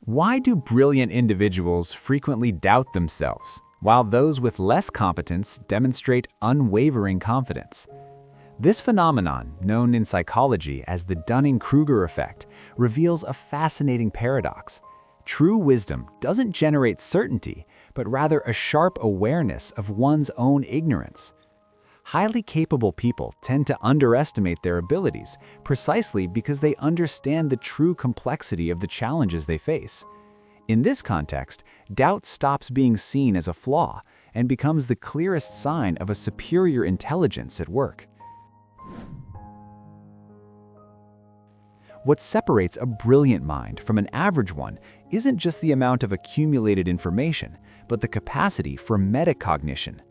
Why do brilliant individuals frequently doubt themselves, while those with less competence demonstrate unwavering confidence? This phenomenon, known in psychology as the Dunning-Kruger Effect, reveals a fascinating paradox. True wisdom doesn't generate certainty, but rather a sharp awareness of one's own ignorance. Highly capable people tend to underestimate their abilities precisely because they understand the true complexity of the challenges they face. In this context, doubt stops being seen as a flaw and becomes the clearest sign of a superior intelligence at work. What separates a brilliant mind from an average one isn't just the amount of accumulated information, but the capacity for metacognition.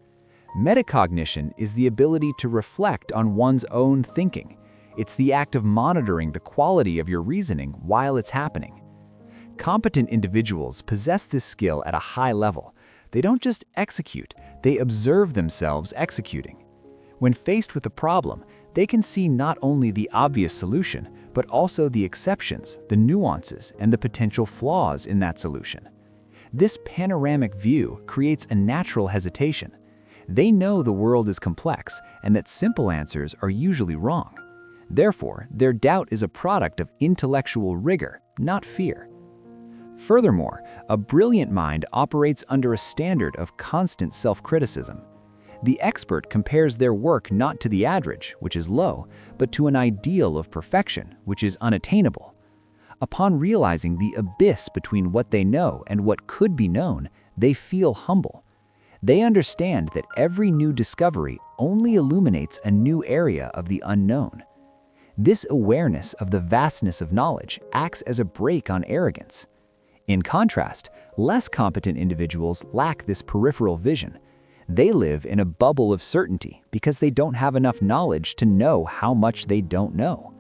Metacognition is the ability to reflect on one's own thinking. It's the act of monitoring the quality of your reasoning while it's happening. Competent individuals possess this skill at a high level. They don't just execute, they observe themselves executing. When faced with a problem, they can see not only the obvious solution, but also the exceptions, the nuances, and the potential flaws in that solution. This panoramic view creates a natural hesitation. They know the world is complex and that simple answers are usually wrong. Therefore, their doubt is a product of intellectual rigor, not fear. Furthermore, a brilliant mind operates under a standard of constant self-criticism. The expert compares their work not to the average, which is low, but to an ideal of perfection, which is unattainable. Upon realizing the abyss between what they know and what could be known, they feel humble. They understand that every new discovery only illuminates a new area of the unknown. This awareness of the vastness of knowledge acts as a brake on arrogance. In contrast, less competent individuals lack this peripheral vision. They live in a bubble of certainty because they don't have enough knowledge to know how much they don't know.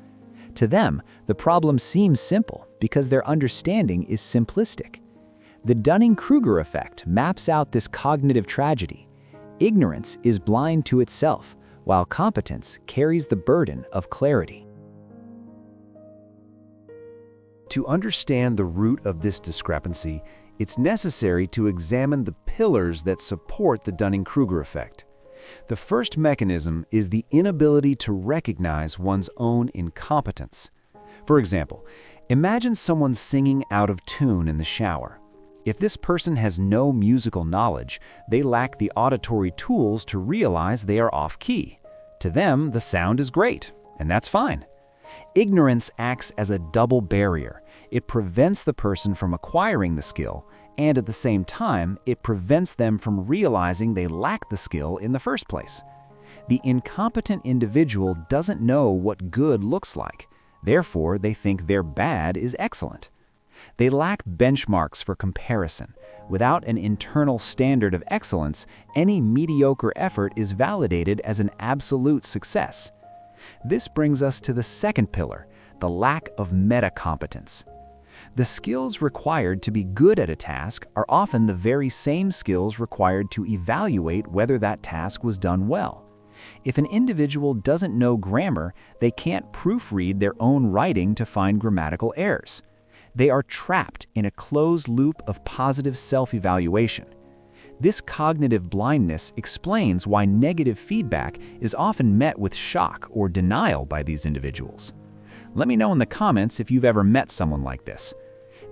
To them, the problem seems simple because their understanding is simplistic. The Dunning-Kruger Effect maps out this cognitive tragedy. Ignorance is blind to itself, while competence carries the burden of clarity. To understand the root of this discrepancy, it's necessary to examine the pillars that support the Dunning-Kruger effect. The first mechanism is the inability to recognize one's own incompetence. For example, imagine someone singing out of tune in the shower. If this person has no musical knowledge, they lack the auditory tools to realize they are off-key. To them, the sound is great, and that's fine. Ignorance acts as a double barrier. It prevents the person from acquiring the skill, and at the same time, it prevents them from realizing they lack the skill in the first place. The incompetent individual doesn't know what good looks like. Therefore, they think their bad is excellent. They lack benchmarks for comparison. Without an internal standard of excellence, any mediocre effort is validated as an absolute success. This brings us to the second pillar, the lack of metacompetence. The skills required to be good at a task are often the very same skills required to evaluate whether that task was done well. If an individual doesn't know grammar, they can't proofread their own writing to find grammatical errors. They are trapped in a closed loop of positive self-evaluation. This cognitive blindness explains why negative feedback is often met with shock or denial by these individuals. Let me know in the comments if you've ever met someone like this.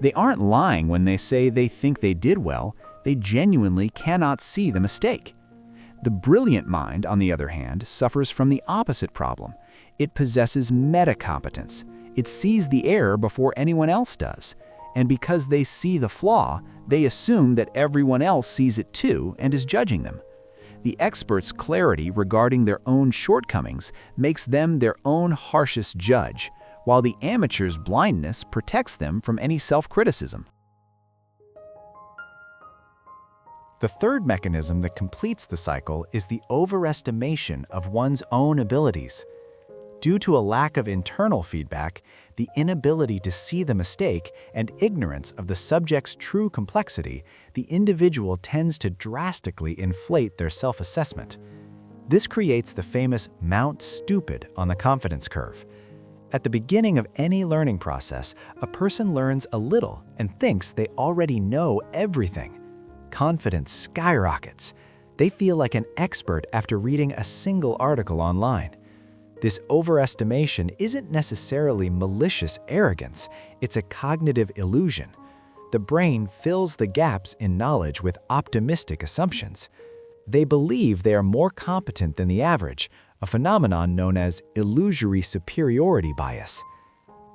They aren't lying when they say they think they did well, they genuinely cannot see the mistake. The brilliant mind, on the other hand, suffers from the opposite problem. It possesses metacompetence. It sees the error before anyone else does. And because they see the flaw, they assume that everyone else sees it too and is judging them. The expert's clarity regarding their own shortcomings makes them their own harshest judge, while the amateur's blindness protects them from any self-criticism. The third mechanism that completes the cycle is the overestimation of one's own abilities. Due to a lack of internal feedback, the inability to see the mistake, and ignorance of the subject's true complexity, the individual tends to drastically inflate their self-assessment. This creates the famous Mount Stupid on the confidence curve. At the beginning of any learning process, a person learns a little and thinks they already know everything. Confidence skyrockets. They feel like an expert after reading a single article online. This overestimation isn't necessarily malicious arrogance, it's a cognitive illusion. The brain fills the gaps in knowledge with optimistic assumptions. They believe they are more competent than the average, a phenomenon known as illusory superiority bias.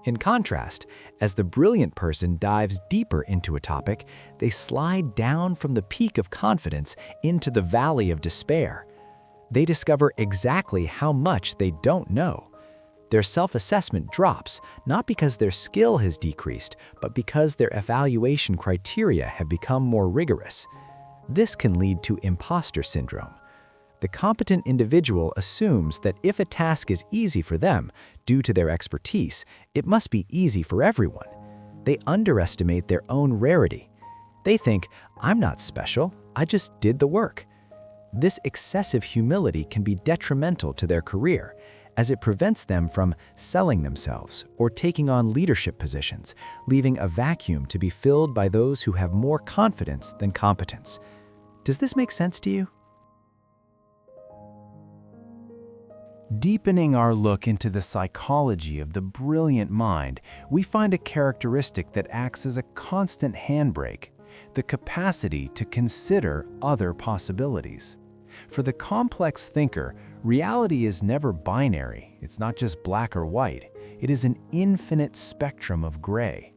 In contrast, as the brilliant person dives deeper into a topic, they slide down from the peak of confidence into the valley of despair. They discover exactly how much they don't know. Their self-assessment drops, not because their skill has decreased, but because their evaluation criteria have become more rigorous. This can lead to imposter syndrome. The competent individual assumes that if a task is easy for them, due to their expertise, it must be easy for everyone. They underestimate their own rarity. They think, I'm not special, I just did the work. This excessive humility can be detrimental to their career, as it prevents them from selling themselves or taking on leadership positions, leaving a vacuum to be filled by those who have more confidence than competence. Does this make sense to you? Deepening our look into the psychology of the brilliant mind, we find a characteristic that acts as a constant handbrake: the capacity to consider other possibilities. For the complex thinker, reality is never binary. It's not just black or white. It is an infinite spectrum of gray.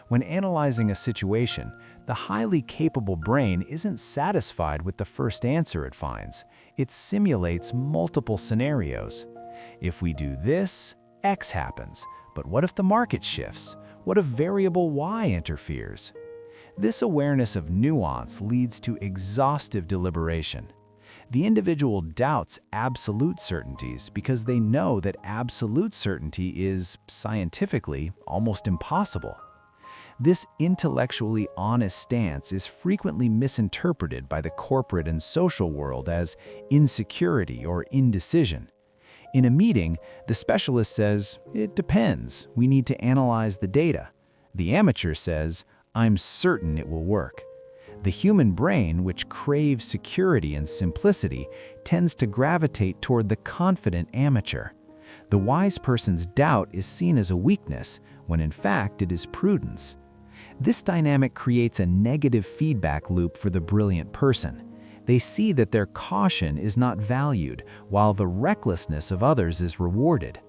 When analyzing a situation, the highly capable brain isn't satisfied with the first answer it finds. It simulates multiple scenarios. If we do this, X happens. But what if the market shifts? What if variable Y interferes? This awareness of nuance leads to exhaustive deliberation. The individual doubts absolute certainties because they know that absolute certainty is, scientifically, almost impossible. This intellectually honest stance is frequently misinterpreted by the corporate and social world as insecurity or indecision. In a meeting, the specialist says, "It depends, we need to analyze the data." The amateur says, "I'm certain it will work." The human brain, which craves security and simplicity, tends to gravitate toward the confident amateur. The wise person's doubt is seen as a weakness, when in fact it is prudence. This dynamic creates a negative feedback loop for the brilliant person. They see that their caution is not valued, while the recklessness of others is rewarded.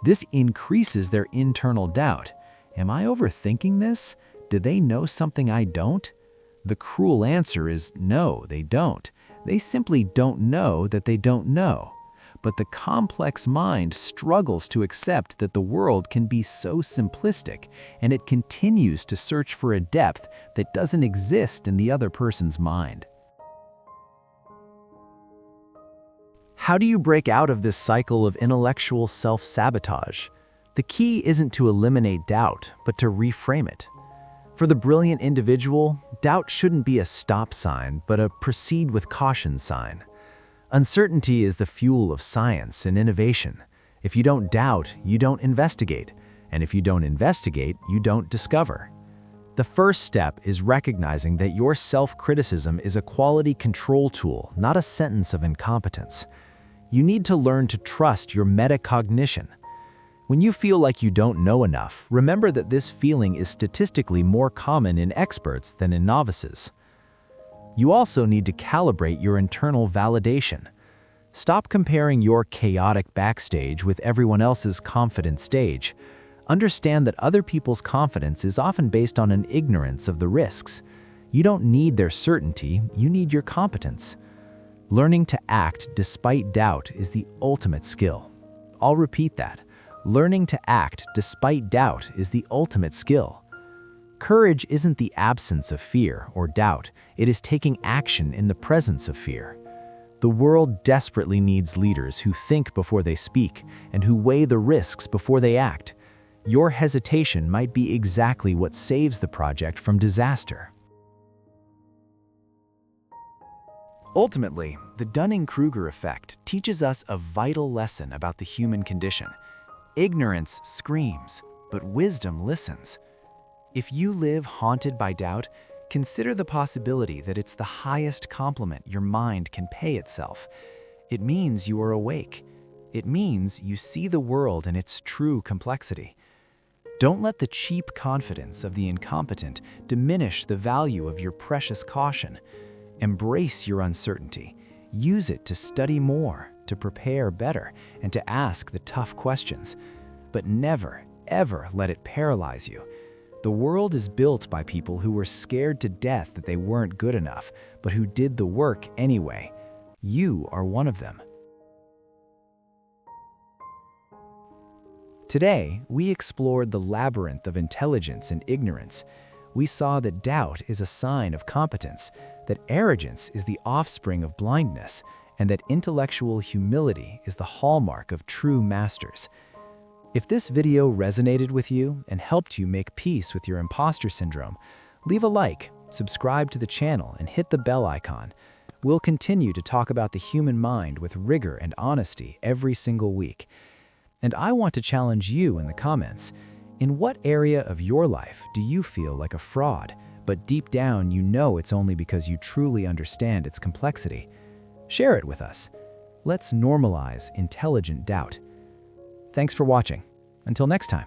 This increases their internal doubt. Am I overthinking this? Do they know something I don't? The cruel answer is no, they don't. They simply don't know that they don't know. But the complex mind struggles to accept that the world can be so simplistic, and it continues to search for a depth that doesn't exist in the other person's mind. How do you break out of this cycle of intellectual self-sabotage? The key isn't to eliminate doubt, but to reframe it. For the brilliant individual, doubt shouldn't be a stop sign, but a proceed with caution sign. Uncertainty is the fuel of science and innovation. If you don't doubt, you don't investigate. And if you don't investigate, you don't discover. The first step is recognizing that your self-criticism is a quality control tool, not a sentence of incompetence. You need to learn to trust your metacognition. When you feel like you don't know enough, remember that this feeling is statistically more common in experts than in novices. You also need to calibrate your internal validation. Stop comparing your chaotic backstage with everyone else's confident stage. Understand that other people's confidence is often based on an ignorance of the risks. You don't need their certainty, you need your competence. Learning to act despite doubt is the ultimate skill. I'll repeat that. Learning to act despite doubt is the ultimate skill. Courage isn't the absence of fear or doubt, it is taking action in the presence of fear. The world desperately needs leaders who think before they speak and who weigh the risks before they act. Your hesitation might be exactly what saves the project from disaster. Ultimately, the Dunning-Kruger Effect teaches us a vital lesson about the human condition. Ignorance screams, but wisdom listens. If you live haunted by doubt, consider the possibility that it's the highest compliment your mind can pay itself. It means you are awake. It means you see the world in its true complexity. Don't let the cheap confidence of the incompetent diminish the value of your precious caution. Embrace your uncertainty. Use it to study more, to prepare better, and to ask the tough questions. But never, ever let it paralyze you. The world is built by people who were scared to death that they weren't good enough, but who did the work anyway. You are one of them. Today, we explored the labyrinth of intelligence and ignorance. We saw that doubt is a sign of competence, that arrogance is the offspring of blindness, and that intellectual humility is the hallmark of true masters. If this video resonated with you and helped you make peace with your imposter syndrome, leave a like, subscribe to the channel, and hit the bell icon. We'll continue to talk about the human mind with rigor and honesty every single week. And I want to challenge you in the comments. In what area of your life do you feel like a fraud, but deep down you know it's only because you truly understand its complexity? Share it with us. Let's normalize intelligent doubt. Thanks for watching. Until next time.